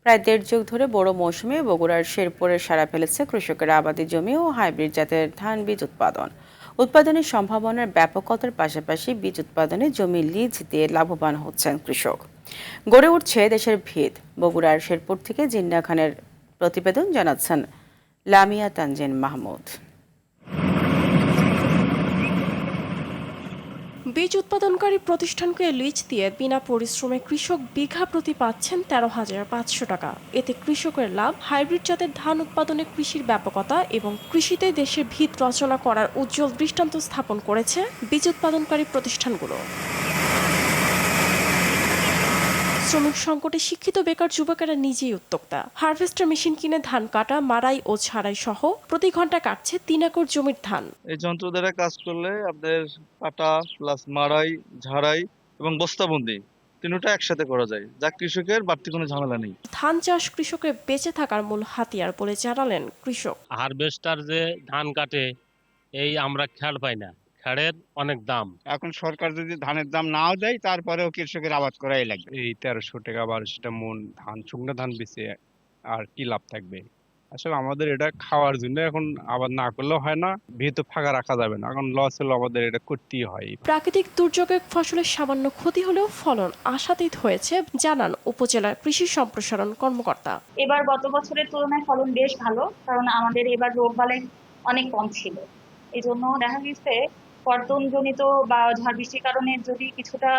প্রায় দেড় যুগ ধরে বড় মৌসুমে বগুড়ার শেরপুরে সাড়া ফেলেছে কৃষকেরা আবাদি জমি ও হাইব্রিড জাতের ধান বীজ উৎপাদনের সম্ভাবনার ব্যাপকতার পাশাপাশি বীজ উৎপাদনে জমি লিজ দিয়ে লাভবান হচ্ছেন কৃষক। গড়ে উঠছে দেশের ভিত। বগুড়ার শেরপুর থেকে জিন্না খানের প্রতিবেদন জানাচ্ছেন লামিয়া তানজিন মাহমুদ। বীজ উৎপাদনকারী প্রতিষ্ঠানকে লিজ দিয়ে বিনা পরিশ্রমে কৃষক বিঘা প্রতি পাচ্ছেন 13,500 টাকা। এতে কৃষকের লাভ, হাইব্রিড জাতের ধান উৎপাদনে কৃষির ব্যাপকতা এবং কৃষিতে দেশের ভিত রচনা করার উজ্জ্বল দৃষ্টান্ত স্থাপন করেছে বীজ উৎপাদনকারী প্রতিষ্ঠানগুলো। শ্রমিক সংকটে শিক্ষিত বেকার যুবকেরা নিজেই উদ্যোক্তা। হারভেস্টার মেশিন কিনে ধান কাটা, মাড়াই ও ছাড়াই সহ প্রতি ঘন্টা কাটছে 3 একর জমির ধান। এই যন্ত্র দ্বারা কাজ করলে আপনার কাটা প্লাস মাড়াই, ঝাড়াই এবং বস্তাবন্দি তিনটা একসাথে করা যায়, যা কৃষকের বাড়তি কোনো ঝামেলা নেই। ধান চাষ কৃষকের বেঁচে থাকার মূল হাতিয়ার বলে জানালেন কৃষক। হারভেস্টার যে ধান কাটে এই আমরা খ্যাড় পাই না, খ্যাড়ের অনেক দাম। এখন সরকার যদি ধানের দাম নাও দেয় তারপরেও কৃষকের আবাদ করাই লাগবে। এই 1300 টাকা 1200 টাকা মন ধান, শুকনো ধান বেচে আর কি লাভ থাকবে? আসলে আমাদের এটা খাওয়ার জন্য এখন আবাদ না করলেও হয় না, ভিত ফাঁকা রাখা যাবে না, এখন লস হলে আমাদের এটা করতেই হয়। প্রাকৃতিক দুর্যোগে ফসলের সামান্য ক্ষতি হলেও ফলন আশাতীত হয়েছে জানান উপজেলার কৃষি সম্প্রসারণ কর্মকর্তা। এবার গত বছরের তুলনায় ফলন বেশ ভালো, কারণ আমাদের এবার রোগবালাই অনেক কম ছিল। এই জন্য দেখা গেছে কর্তনজনিত বা ঝড় বৃষ্টির কারণে যদি কিছুটা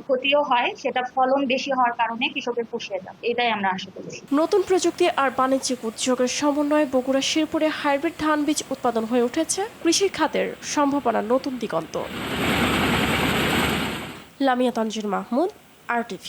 ক্ষতিও হয়, সেটা ফলন বেশি হওয়ার কারণে কৃষকের পুষিয়ে যাবে, এটাই আমরা আশা করছি। নতুন প্রযুক্তি আর বাণিজ্যিক উদ্যোগের সমন্বয়ে বগুড়া শেরপুরে হাইব্রিড ধান বীজ উৎপাদন হয়ে উঠেছে কৃষি খাতের সম্ভাবনার নতুন দিগন্ত। লামিয়া তানজিন মাহমুদ, RTV।